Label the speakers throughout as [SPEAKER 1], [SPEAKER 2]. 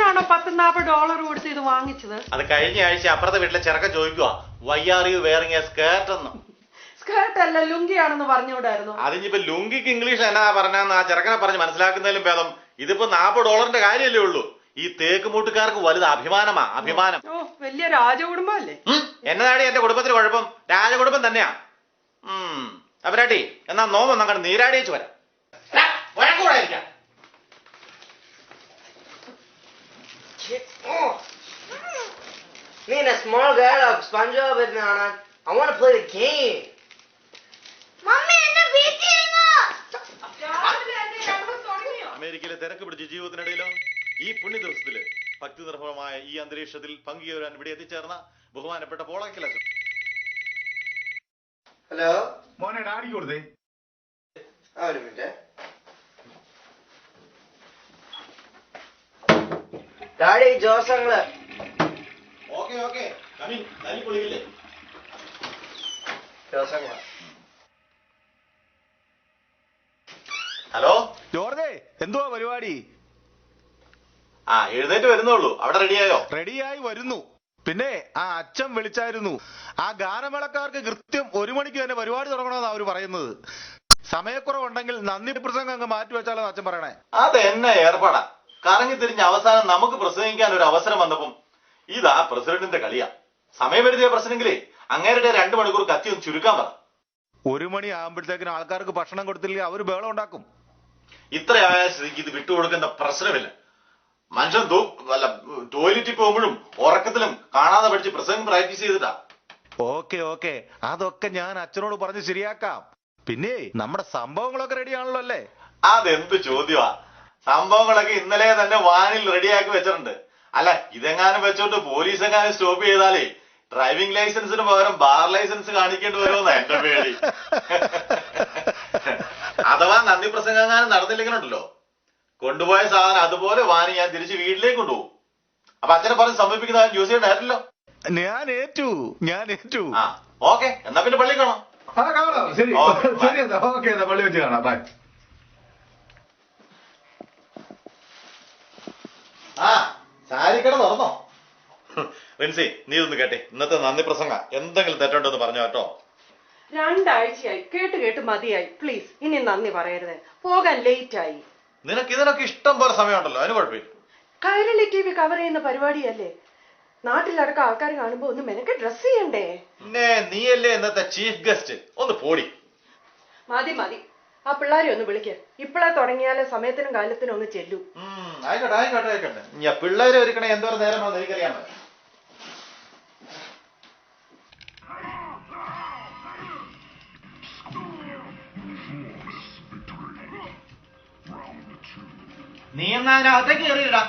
[SPEAKER 1] അതിനാണോ $40 കൊടുത്ത് ഇത് വാങ്ങിച്ചത്?
[SPEAKER 2] അത് കഴിഞ്ഞ ആഴ്ച അപ്പുറത്തെ വീട്ടിലെ ചെറുക്കൻ ചോദിക്കുക why are you wearing a skirt എന്ന്.
[SPEAKER 1] സ്കേർട്ട് അല്ല ലുങ്കിയാണെന്ന് പറഞ്ഞുകൂടായിരുന്നു?
[SPEAKER 2] അതിനിപ്പോ ലുങ്കിക്ക് ഇംഗ്ലീഷ് എന്നാ പറഞ്ഞാന്ന് ആ ചെറുക്കനെ പറഞ്ഞ് മനസ്സിലാക്കുന്നതിലും ഭേദം ഇതിപ്പോ $40 കാര്യമല്ലേ ഉള്ളൂ. ഈ തേക്ക് മൂട്ടുകാർക്ക് വലുത് അഭിമാനമാ, അഭിമാനം.
[SPEAKER 1] ഓ, വലിയ രാജകുടുംബം അല്ലേ?
[SPEAKER 2] എന്നതാടി എന്റെ കുടുംബത്തിന് കുഴപ്പം? രാജകുടുംബം തന്നെയാ. അവരാട്ടി എന്നാ നോമ്പൊന്നും അങ്ങോട്ട് നീരാടിയേച്ചു വരാം. വഴക്കൂടായിരിക്കാം.
[SPEAKER 3] Me and a small girl of SpongeBob and I want to play the game.
[SPEAKER 4] Mommy, എന്നെ വീട്ടിലിരുന്നോ?
[SPEAKER 2] അമേരിക്കയിലെ തിരക്ക് പിടിച്ച ജീവിതത്തിനിടയിലോ ഈ പുണ്യ ദിവസത്തില് ഭക്തി നിർഭരമായ ഈ അന്തരീക്ഷത്തിൽ പങ്കുചേരാൻ ഇവിടെ എത്തിച്ചേർന്ന ബഹുമാനപ്പെട്ട പോളക്കലച്ചൻ.
[SPEAKER 3] ഹലോ
[SPEAKER 5] മോനെ ഡാഡി കൊടുത്തേ.
[SPEAKER 3] ഒരു മിനിറ്റ്. ഡാഡി ജോസങ്ങള്.
[SPEAKER 2] ഓക്കെ ഓക്കെ കുളിയില്ലേ
[SPEAKER 3] ജോസങ്ങള്.
[SPEAKER 2] ഹലോ
[SPEAKER 5] ജോർജേ, എന്തുവാ പരിപാടി?
[SPEAKER 2] എഴുന്നേറ്റ് വരുന്നുള്ളൂ. അവിടെ റെഡിയായോ?
[SPEAKER 5] റെഡിയായി വരുന്നു. പിന്നെ ആ അച്ഛൻ വിളിച്ചായിരുന്നു. ആ ഗാനമേളക്കാർക്ക് കൃത്യം 1 മണിക്ക് തന്നെ പരിപാടി തുടങ്ങണമെന്നാണ് അവര് പറയുന്നത്. സമയക്കുറവുണ്ടെങ്കിൽ നന്ദി പ്രസംഗം അങ്ങ് മാറ്റിവെച്ചാലോ അച്ഛൻ പറയണേ.
[SPEAKER 2] അതെന്നെ ഏർപ്പാടാ. കറങ്ങി തിരിഞ്ഞ് അവസാനം നമുക്ക് പ്രസംഗിക്കാൻ ഒരു അവസരം വന്നപ്പം ഇതാ പ്രസിഡന്റിന്റെ കളിയാ. സമയപരിധിയ പ്രശ്നമെങ്കിലേ അങ്ങേരുടെ 2 മണിക്കൂർ കത്തി ഒന്ന് ചുരുക്കാൻ പറ.
[SPEAKER 5] 1 മണി ആകുമ്പോഴത്തേക്കിന് ആൾക്കാർക്ക് ഭക്ഷണം കൊടുത്തില്ലെങ്കിൽ അവര് ബഹളം ഉണ്ടാക്കും.
[SPEAKER 2] ഇത്രയായ സ്ഥിതിക്ക് ഇത് വിട്ടുകൊടുക്കുന്ന പ്രശ്നമില്ല. മനുഷ്യൻ ടോയ്ലറ്റിൽ പോകുമ്പോഴും ഉറക്കത്തിലും കാണാതെ പഠിച്ച് പ്രസംഗം പ്രാക്ടീസ് ചെയ്തിട്ടാ.
[SPEAKER 5] ഓക്കെ അതൊക്കെ ഞാൻ അച്ഛനോട് പറഞ്ഞ് ശരിയാക്കാം. പിന്നെ നമ്മുടെ സംഭവങ്ങളൊക്കെ റെഡിയാണല്ലോ അല്ലേ?
[SPEAKER 2] അതെന്ത് ചോദ്യമാ. സംഭവങ്ങളൊക്കെ ഇന്നലെ തന്നെ വാനിൽ റെഡിയാക്കി വെച്ചിട്ടുണ്ട്. അല്ല ഇതെങ്ങാനും വെച്ചോണ്ട് പോലീസ് എങ്ങാനും സ്റ്റോപ്പ് ചെയ്താലേ ഡ്രൈവിംഗ് ലൈസൻസിന് പകരം ബാർ ലൈസൻസ് കാണിക്കേണ്ടി വരുമെന്നാ എന്റെ പേടി. അഥവാ നന്ദി പ്രസംഗം എങ്ങാനും നടന്നില്ലെങ്കിലുണ്ടല്ലോ കൊണ്ടുപോയ സാധനം അതുപോലെ വാനി ഞാൻ തിരിച്ച് വീട്ടിലേക്ക് കൊണ്ടുപോകും. അപ്പൊ അച്ഛനെ പറഞ്ഞ് സമീപിക്കുന്ന ജ്യൂസ് ചെയ്യണ്ടായിരുന്നല്ലോ.
[SPEAKER 5] ഞാൻ ഏറ്റു.
[SPEAKER 2] ഓക്കെ എന്നാ പിന്നെ പള്ളി കാണാം.
[SPEAKER 5] ശരി ഓക്കെ പള്ളി വെച്ച് കാണാം. ബൈ.
[SPEAKER 2] സാരിക്കട തുറന്നോ? റിൻസി നീ ഒന്ന് കേട്ടെ. ഇന്നത്തെ നന്ദി പ്രസംഗ എന്തെങ്കിലും തെറ്റുണ്ടോ എന്ന് പറഞ്ഞു കേട്ടോ.
[SPEAKER 1] 2 ആഴ്ചയായി കേട്ട് മതിയായി. പ്ലീസ് ഇനി നന്ദി പറയരുത്. പോകാൻ ലേറ്റ് ആയി.
[SPEAKER 2] നിനക്ക് ഇതിനൊക്കെ ഇഷ്ടം പോലെ സമയമുണ്ടല്ലോ, അതിന് കുഴപ്പമില്ല.
[SPEAKER 1] കൈരളി TV കവർ ചെയ്യുന്ന പരിപാടിയല്ലേ. നാട്ടിലടക്കം ആൾക്കാർ കാണുമ്പോ ഒന്ന് മെനക്ക് ഡ്രസ് ചെയ്യണ്ടേ?
[SPEAKER 2] പിന്നെ നീയല്ലേ ഇന്നത്തെ ചീഫ് ഗസ്റ്റ്. ഒന്ന് പോടി.
[SPEAKER 1] മതി ആ പിള്ളേരെ ഒന്ന് വിളിക്ക്. ഇപ്പളെ തുടങ്ങിയാലേ സമയത്തിനും കാലത്തിനും ഒന്ന് ചെല്ലൂ.
[SPEAKER 2] ആയിക്കോട്ടെ. ഞാൻ പിള്ളേരെ ഒരുക്കണേ എന്തോരം നേരമാണെന്ന് എനിക്കറിയാൻ പറ്റും. നീ എന്നാ അതിനകത്തേക്ക് കയറിയിടാ.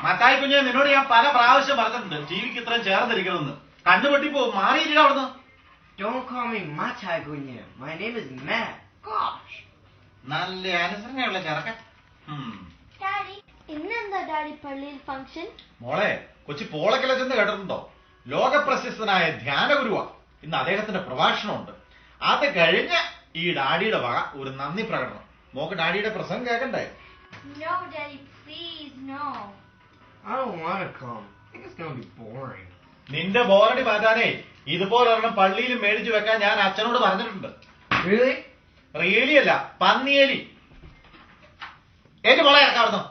[SPEAKER 2] മത്തായി കുഞ്ഞെ നിന്നോട് ഞാൻ പല പ്രാവശ്യം പറഞ്ഞിട്ടുണ്ട് ടിവിക്ക് ഇത്രയും ചേർന്നിരിക്കണമെന്ന്. കണ്ണുപൊട്ടിപ്പോ മാറിയിരിക്കണം അവിടുന്ന്.
[SPEAKER 3] Don't call me Matai Gunya. My name is Matt. Gosh.
[SPEAKER 2] നല്ല അനുസരണയുള്ള ചെറുക്കൻ.
[SPEAKER 4] ഡാഡി ഇന്നെന്താ ഡാഡി പള്ളിയിൽ ഫംഗ്ഷൻ?
[SPEAKER 2] മോളെ കൊച്ചി പോളക്കിലച്ചെന്ന് കേട്ടിട്ടുണ്ടോ? ലോക പ്രശസ്തനായ ധ്യാനഗുരുവാ. ഇന്ന് അദ്ദേഹത്തിന്റെ പ്രഭാഷണമുണ്ട്. അത് കഴിഞ്ഞ് ഈ ഡാഡിയുടെ വക ഒരു നന്ദി പ്രകടനം. മോക്ക് ഡാഡിയുടെ പ്രസംഗം കേൾക്കണ്ടേ?
[SPEAKER 4] No, Daddy, please, no.
[SPEAKER 3] I don't want to come. I think it's going to be boring.
[SPEAKER 2] നിന്റെ ബോറടി മാറ്റാനേ ഇതുപോലൊരെണ്ണം പള്ളിയിൽ മേടിച്ചു വെക്കാൻ ഞാൻ അച്ഛനോട് പറഞ്ഞിട്ടുണ്ട്.
[SPEAKER 3] Really?
[SPEAKER 2] റിയലി അല്ല, പന്നിയേലി. ഏറ്റു മോളെ ഇറക്കാവുന്നു.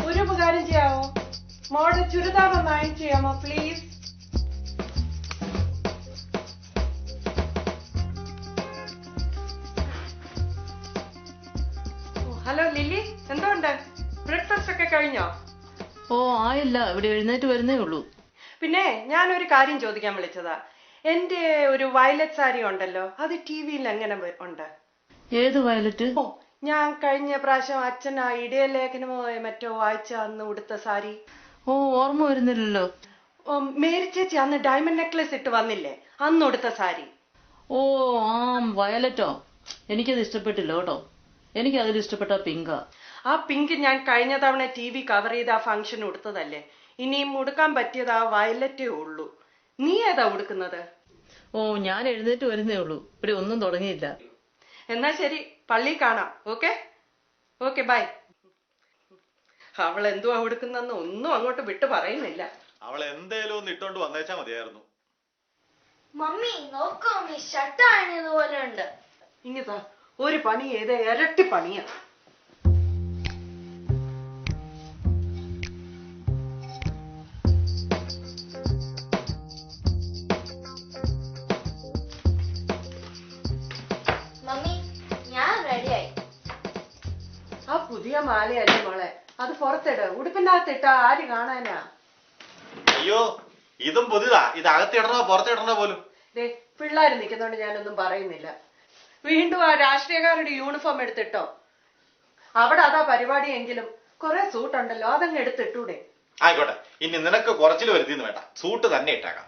[SPEAKER 1] ഒരു ഉപകാരം ചെയ്യാമോ? മോളുടെ ചുരിദാർ ഒന്ന് അയൺ ചെയ്യാമോ പ്ലീസ്? ഹലോ ലില്ലി, എന്തുണ്ട്? ബ്രേക്ക്ഫാസ്റ്റ് ഒക്കെ കഴിഞ്ഞോ?
[SPEAKER 6] ആയില്ല, ഇവിടെ എഴുന്നേറ്റ് വരുന്നേ ഉള്ളൂ.
[SPEAKER 1] പിന്നെ ഞാനൊരു കാര്യം ചോദിക്കാൻ വിളിച്ചതാ. എന്റെ ഒരു വയലറ്റ് സാരി ഉണ്ടല്ലോ, അത് ടിവിയിൽ എങ്ങനെ ഉണ്ട്?
[SPEAKER 6] ഏത് വയലറ്റ്?
[SPEAKER 1] ഞാൻ കഴിഞ്ഞ പ്രാവശ്യം അച്ഛൻ ആ ഇടയലേഖനമോ മറ്റോ വായിച്ച അന്ന് ഉടുത്ത സാരി.
[SPEAKER 6] ഓർമ്മ വരുന്നില്ലല്ലോ.
[SPEAKER 1] മേരി ചേച്ചി അന്ന് ഡയമണ്ട് നെക്ലസ് ഇട്ട് വന്നില്ലേ, അന്ന് ഉടുത്ത സാരി.
[SPEAKER 6] വയലറ്റോ? എനിക്കത് ഇഷ്ടപ്പെട്ടില്ല കേട്ടോ. എനിക്ക് അതിൽ ഇഷ്ടപ്പെട്ട പിങ്കാ.
[SPEAKER 1] ആ പിങ്ക് ഞാൻ കഴിഞ്ഞ തവണ TV കവർ ചെയ്ത് ആ ഫംഗ്ഷൻ ഉടുത്തതല്ലേ. ഇനിയും ഉടുക്കാൻ പറ്റിയത് ആ വയലറ്റേ ഉള്ളൂ. നീ ഏതാ ഉടുക്കുന്നത്?
[SPEAKER 6] ഓ, ഞാൻ എഴുന്നേറ്റ് വരുന്നേ ഉള്ളൂ. ഇവിടെ ഒന്നും തുടങ്ങിയില്ല.
[SPEAKER 1] എന്നാ ശരി, പള്ളി കാണാം. Okay okay, bye. അവൾ എന്തുവാ ഉടുക്കുന്നെന്ന് ഒന്നും അങ്ങോട്ട് വിട്ടു പറയുന്നില്ല.
[SPEAKER 2] അവൾ എന്തേലും ഒന്ന് ഇട്ടോണ്ട് വന്നേച്ചാ മതിയായിരുന്നു.
[SPEAKER 4] മമ്മി നോക്കൂ, മമ്മി ഷർട്ട് ആണിതുപോലെ ഉണ്ട്.
[SPEAKER 1] ഇങ്ങതാ ഒരു പണി ചെയ്ത് ഇരട്ടി പണിയാ.
[SPEAKER 4] മമ്മി ഞാൻ റെഡിയായി.
[SPEAKER 1] ആ പുതിയ മാലയല്ലേ മോളെ, അത് പുറത്തിട്. ഉടുപ്പിന്റെ അകത്തിട്ട ആര് കാണാനാ?
[SPEAKER 2] അയ്യോ, ഇതും പുതിയതാ. ഇത് അകത്തിടണോ പുറത്തിടണോ പോലും.
[SPEAKER 1] ദേ പിള്ളേര് നിൽക്കുന്നോണ്ട് ഞാനൊന്നും പറയുന്നില്ല. വീണ്ടും ആ രാഷ്ട്രീയക്കാരുടെ യൂണിഫോം എടുത്തിട്ടോ. അവിടെ അതാ പരിപാടിയെങ്കിലും കുറെ സൂട്ടുണ്ടല്ലോ, അതങ്ങ് എടുത്തിട്ടൂടെ?
[SPEAKER 2] ആയിക്കോട്ടെ, ഇനി നിനക്ക് കുറച്ചിൽ വരുത്തിന്ന് വേണ്ട, സൂട്ട് തന്നെ ഇട്ടേക്കാം.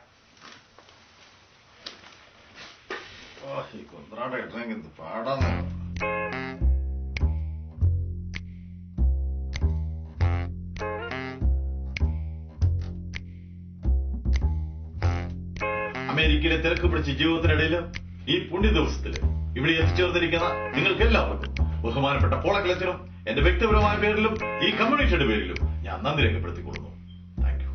[SPEAKER 2] ഈ കുന്ത്രാട ഇടണമെങ്കിൽ പാടാന്ന്. അമേരിക്കയിലെ തിരക്ക് പിടിച്ച ജീവിതത്തിനിടയിൽ ഈ പുണ്യ ദിവസത്തിൽ ഇവിടെ എത്തിച്ചേർന്നിരിക്കുന്ന നിങ്ങൾക്ക് എല്ലാവർക്കും ബഹുമാനപ്പെട്ട പോളക്ലച്ചനും എന്റെ വ്യക്തിപരമായ പേരിലും ഈ കമ്മ്യൂണിറ്റിയുടെ പേരിലും ഞാൻ നന്ദി രേഖപ്പെടുത്തിക്കൊള്ളുന്നു. Thank you.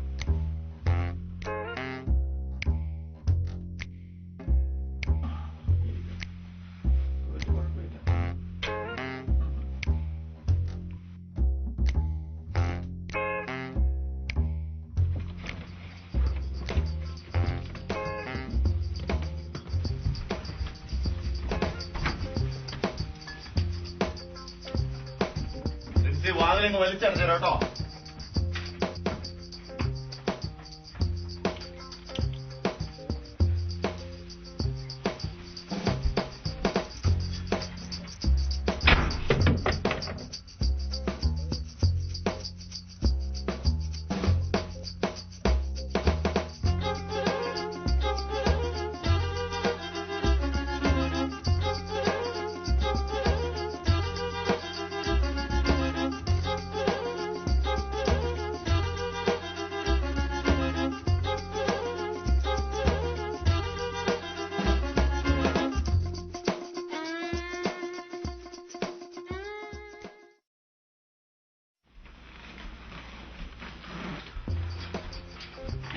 [SPEAKER 2] വാതിലങ്ങ് വലിച്ചടച്ചു കേട്ടോ.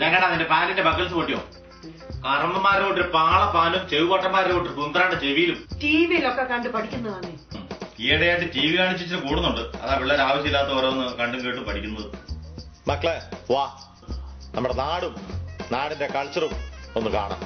[SPEAKER 2] ഞങ്ങടാ നിന്റെ പാലിന്റെ ബക്കിൾസ് പൊട്ടിയോ? കറമ്മന്മാരോട്ട് പാള പാലും ചെവിവട്ടന്മാരോട്ട് കുന്ത്രാണ്ട് ചെവിയിലും
[SPEAKER 1] ടിവിയിലൊക്കെ കണ്ട് പഠിക്കുന്നതാണ്.
[SPEAKER 2] ഈയിടെയായിട്ട് TV കാണിച്ചിട്ട് കൂടുന്നുണ്ട്. അതാ പിള്ളേർ ആവശ്യമില്ലാത്ത ഓരോന്ന് കണ്ടും കേട്ടും പഠിക്കുന്നത്. മക്കളെ വാ, നമ്മുടെ നാടും നാടിന്റെ കൾച്ചറും ഒന്ന് കാണാം.